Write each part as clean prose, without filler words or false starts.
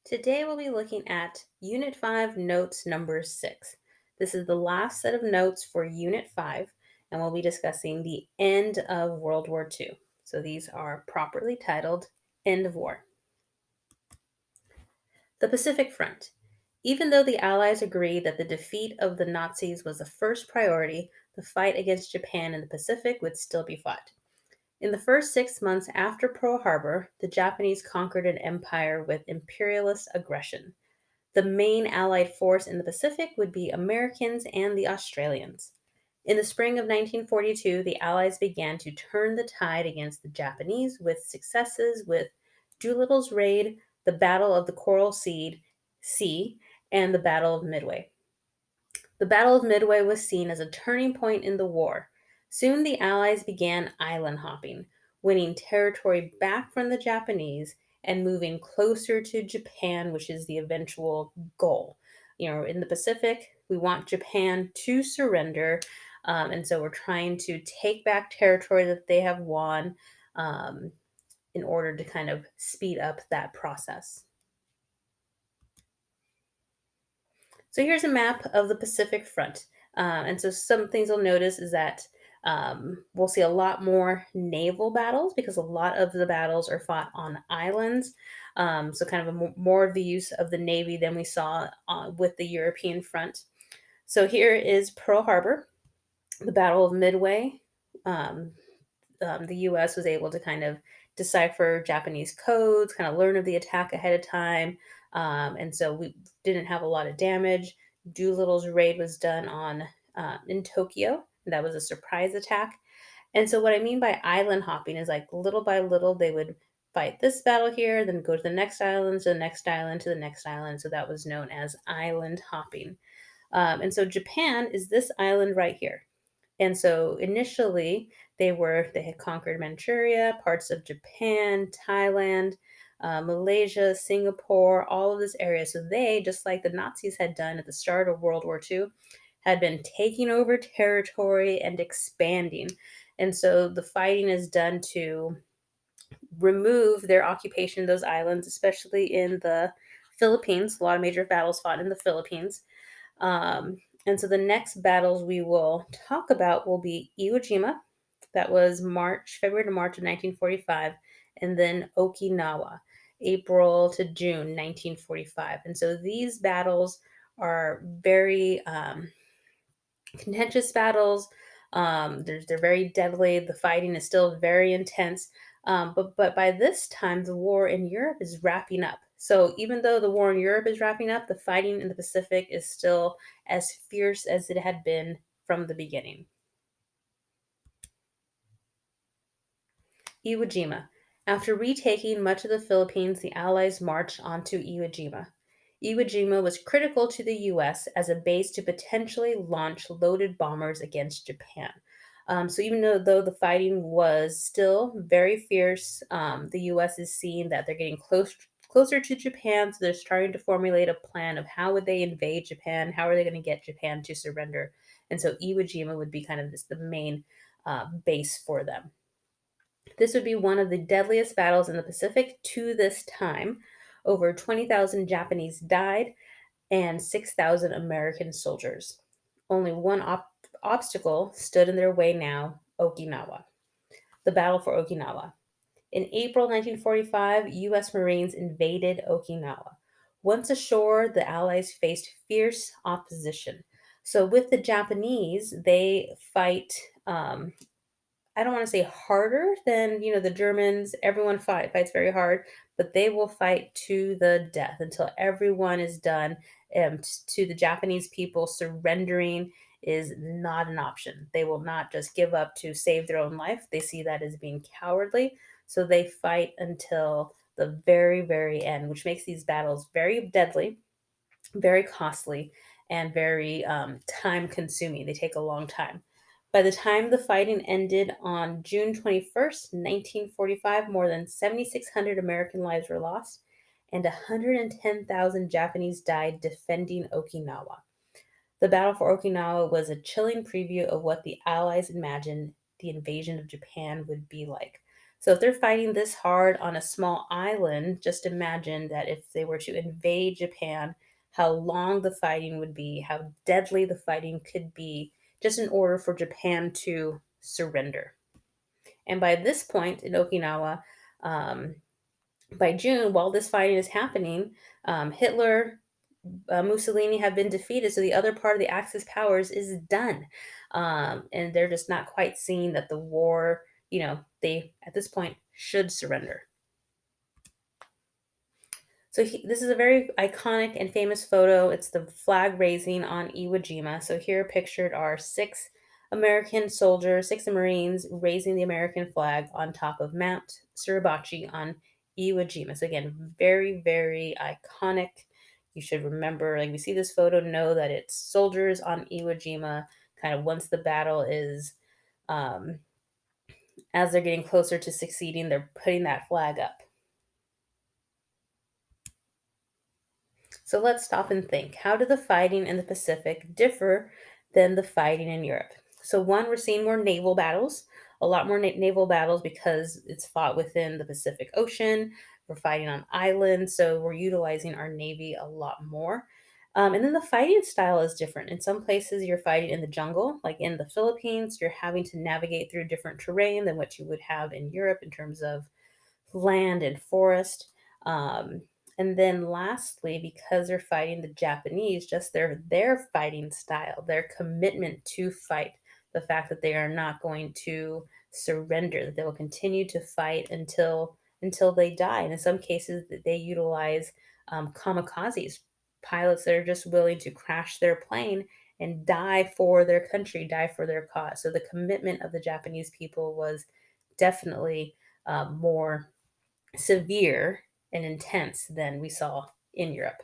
Today we'll be looking at Unit 5 Notes number 6. This is the last set of notes for Unit 5, and we'll be discussing the end of World War II. So these are properly titled End of War. The Pacific Front. Even though the Allies agreed that the defeat of the Nazis was the first priority, the fight against Japan in the Pacific would still be fought. In the first 6 months after Pearl Harbor, the Japanese conquered an empire with imperialist aggression. The main Allied force in the Pacific would be Americans and the Australians. In the spring of 1942, the Allies began to turn the tide against the Japanese with successes with Doolittle's raid, the Battle of the Sea, and the Battle of Midway. The Battle of Midway was seen as a turning point in the war. Soon the Allies began island hopping, winning territory back from the Japanese and moving closer to Japan, which is the eventual goal. In the Pacific, we want Japan to surrender. And so we're trying to take back territory that they have won in order to kind of speed up that process. So here's a map of the Pacific Front. And so some things you'll notice is that we'll see a lot more naval battles because a lot of the battles are fought on islands. So kind of more of the use of the Navy than we saw with the European front. So here is Pearl Harbor, the Battle of Midway. The U.S. was able to kind of decipher Japanese codes, kind of learn of the attack ahead of time. And so we didn't have a lot of damage. Doolittle's raid was done on in Tokyo. That was a surprise attack. And so what I mean by island hopping is like little by little they would fight this battle here, then go to the next island, to the next island, to the next island. So that was known as island hopping. And so Japan is this island right here. And so initially they had conquered Manchuria, parts of Japan, Thailand, Malaysia, Singapore, all of this area. So they, just like the Nazis had done at the start of World War II, had been taking over territory and expanding. And so the fighting is done to remove their occupation of those islands, especially in the Philippines. A lot of major battles fought in the Philippines. And so the next battles we will talk about will be Iwo Jima. That was February to March of 1945, and then Okinawa, April to June 1945. And so these battles are very contentious battles. They're very deadly. The fighting is still very intense. But by this time, the war in Europe is wrapping up. So even though the war in Europe is wrapping up, the fighting in the Pacific is still as fierce as it had been from the beginning. Iwo Jima. After retaking much of the Philippines, the Allies marched onto Iwo Jima. Iwo Jima was critical to the U.S. as a base to potentially launch loaded bombers against Japan. So even though the fighting was still very fierce, the U.S. is seeing that they're getting closer to Japan, so they're starting to formulate a plan of how would they invade Japan, how are they going to get Japan to surrender, and so Iwo Jima would be kind of the main base for them. This would be one of the deadliest battles in the Pacific to this time. Over 20,000 Japanese died and 6,000 American soldiers. Only one obstacle stood in their way now: Okinawa. The battle for Okinawa. In April 1945, U.S. Marines invaded Okinawa. Once ashore, the Allies faced fierce opposition. So, with the Japanese, they fight I don't want to say harder than the Germans. Everyone fights very hard, but they will fight to the death until everyone is done. To the Japanese people, surrendering is not an option. They will not just give up to save their own life. They see that as being cowardly, so they fight until the very, very end, which makes these battles very deadly, very costly, and very time consuming. They take a long time. By the time the fighting ended on June 21st, 1945, more than 7,600 American lives were lost, and 110,000 Japanese died defending Okinawa. The battle for Okinawa was a chilling preview of what the Allies imagined the invasion of Japan would be like. So if they're fighting this hard on a small island, just imagine that if they were to invade Japan, how long the fighting would be, how deadly the fighting could be, just in order for Japan to surrender. And by this point in Okinawa, um, by June, while this fighting is happening, Hitler, Mussolini have been defeated. So the other part of the Axis powers is done. And they're just not quite seeing that the war, they at this point should surrender. So this is a very iconic and famous photo. It's the flag raising on Iwo Jima. So here pictured are six American soldiers, six Marines raising the American flag on top of Mount Suribachi on Iwo Jima. So again, very, very iconic. You should remember, like we see this photo, know that it's soldiers on Iwo Jima, kind of once the battle is, um, as they're getting closer to succeeding, they're putting that flag up. So let's stop and think. How do the fighting in the Pacific differ than the fighting in Europe? So, one, we're seeing more naval battles, a lot more naval battles because it's fought within the Pacific Ocean. We're fighting on islands, so we're utilizing our Navy a lot more. And then the fighting style is different. In some places, you're fighting in the jungle, like in the Philippines, you're having to navigate through different terrain than what you would have in Europe in terms of land and forest. Um, and then lastly, because they're fighting the Japanese, just their fighting style, their commitment to fight, the fact that they are not going to surrender, that they will continue to fight until they die. And in some cases, that they utilize kamikazes, pilots that are just willing to crash their plane and die for their country, die for their cause. So the commitment of the Japanese people was definitely more severe and intense than we saw in Europe.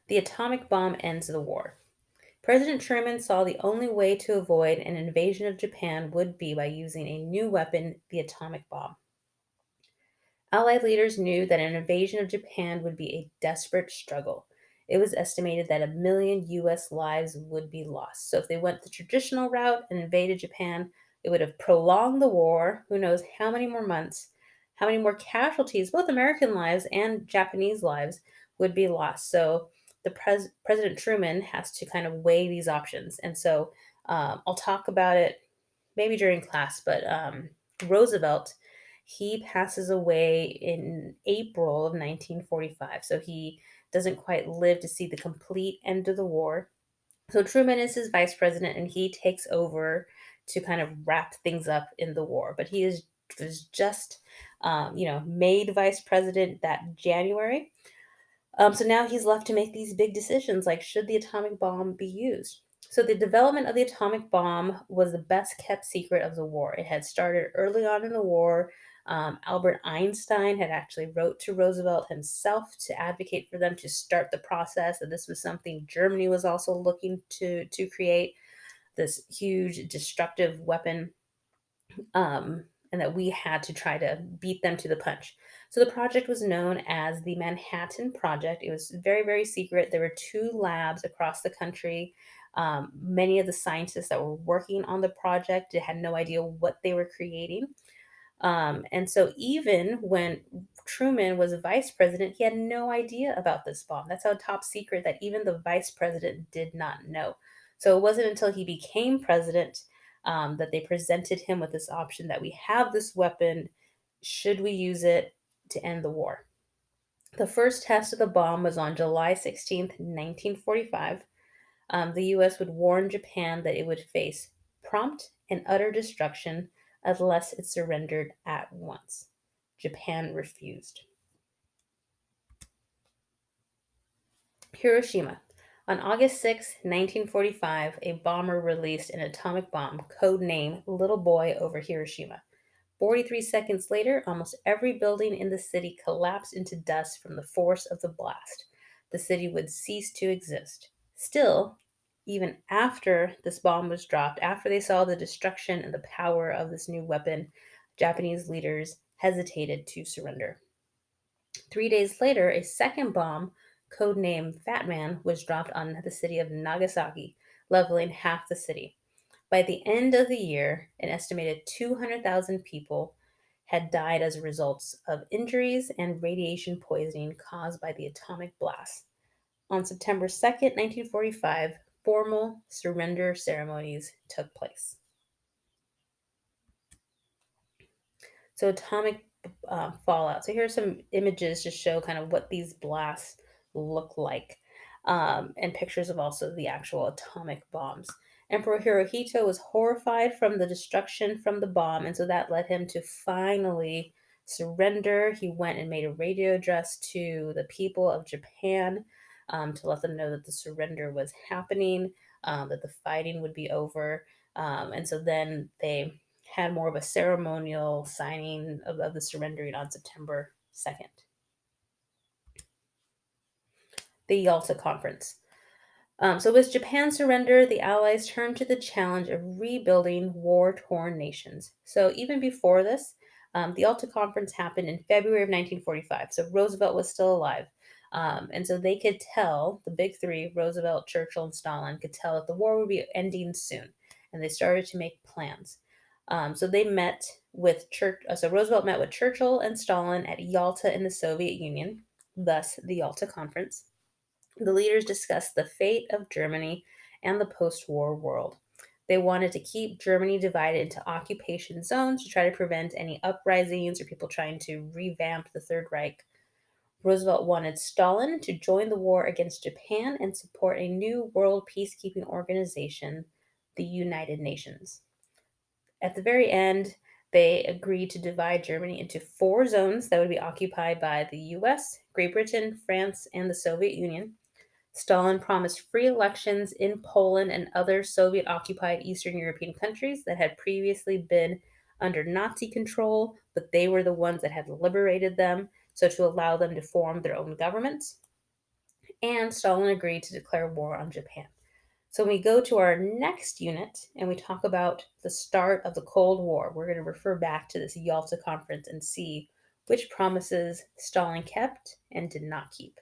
The atomic bomb ends the war. President Truman saw the only way to avoid an invasion of Japan would be by using a new weapon, the atomic bomb. Allied leaders knew that an invasion of Japan would be a desperate struggle. It was estimated that 1 million US lives would be lost. So, if they went the traditional route and invaded Japan, it would have prolonged the war. Who knows how many more months, how many more casualties, both American lives and Japanese lives, would be lost. So, President Truman has to kind of weigh these options. And so, I'll talk about it maybe during class, but Roosevelt, he passes away in April of 1945. So he doesn't quite live to see the complete end of the war. So Truman is his vice president and he takes over to kind of wrap things up in the war. But he was just, made vice president that January. So now he's left to make these big decisions like, should the atomic bomb be used? So the development of the atomic bomb was the best kept secret of the war. It had started early on in the war. Albert Einstein had actually wrote to Roosevelt himself to advocate for them to start the process. That this was something Germany was also looking to create, this huge destructive weapon, and that we had to try to beat them to the punch. So the project was known as the Manhattan Project. It was very, very secret. There were two labs across the country. Many of the scientists that were working on the project had no idea what they were creating. And so even when Truman was vice president, he had no idea about this bomb. That's how top secret that even the vice president did not know. So it wasn't until he became president that they presented him with this option that we have this weapon. Should we use it to end the war? The first test of the bomb was on July 16th, 1945. The US would warn Japan that it would face prompt and utter destruction unless it surrendered at once. Japan refused. Hiroshima. On August 6, 1945, a bomber released an atomic bomb, codenamed Little Boy, over Hiroshima. 43 seconds later, almost every building in the city collapsed into dust from the force of the blast. The city would cease to exist. Still, even after this bomb was dropped, after they saw the destruction and the power of this new weapon, Japanese leaders hesitated to surrender. 3 days later, a second bomb, codenamed Fat Man, was dropped on the city of Nagasaki, leveling half the city. By the end of the year, an estimated 200,000 people had died as a result of injuries and radiation poisoning caused by the atomic blast. On September 2nd, 1945, formal surrender ceremonies took place. So, atomic fallout. So, here are some images to show kind of what these blasts look like, and pictures of also the actual atomic bombs. Emperor Hirohito was horrified from the destruction from the bomb, and so that led him to finally surrender. He went and made a radio address to the people of Japan, to let them know that the surrender was happening, that the fighting would be over. And so then they had more of a ceremonial signing of the surrendering on September 2nd. The Yalta Conference. So, with Japan's surrender, the Allies turned to the challenge of rebuilding war torn nations. So, even before this, the Yalta Conference happened in February of 1945. So, Roosevelt was still alive. And so they could tell, the big three, Roosevelt, Churchill, and Stalin, could tell that the war would be ending soon. And they started to make plans. So they met with so Roosevelt met with Churchill and Stalin at Yalta in the Soviet Union, thus the Yalta Conference. The leaders discussed the fate of Germany and the post war world. They wanted to keep Germany divided into occupation zones to try to prevent any uprisings or people trying to revamp the Third Reich. Roosevelt wanted Stalin to join the war against Japan and support a new world peacekeeping organization, the United Nations. At the very end, they agreed to divide Germany into four zones that would be occupied by the US, Great Britain, France, and the Soviet Union. Stalin promised free elections in Poland and other Soviet occupied Eastern European countries that had previously been under Nazi control, but they were the ones that had liberated them, so to allow them to form their own governments. And Stalin agreed to declare war on Japan. So when we go to our next unit and we talk about the start of the Cold War, we're going to refer back to this Yalta conference and see which promises Stalin kept and did not keep.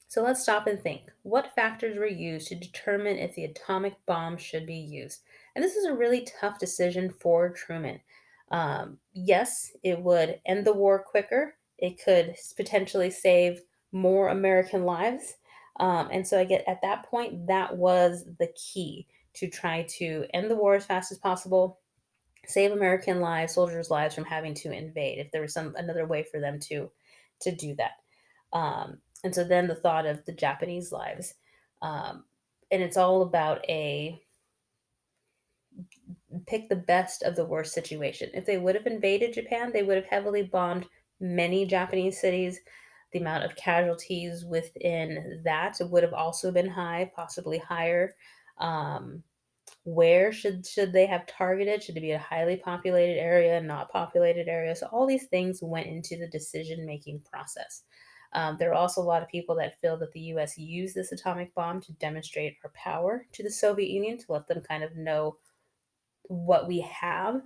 So let's stop and think. What factors were used to determine if the atomic bomb should be used? And this is a really tough decision for Truman. Yes, it would end the war quicker. It could potentially save more American lives. And so I get at that point, that was the key to try to end the war as fast as possible, save American lives, soldiers' lives from having to invade. If there was some another way for them to do that. And so then the thought of the Japanese lives. And it's all about a pick the best of the worst situation. If they would have invaded Japan, they would have heavily bombed many Japanese cities. The amount of casualties within that would have also been high, possibly higher. Um, where should they have targeted? Should it be a highly populated area, not populated area? So all these things went into the decision making process. There are also a lot of people that feel that the U.S. used this atomic bomb to demonstrate our power to the Soviet Union, to let them kind of know what we have.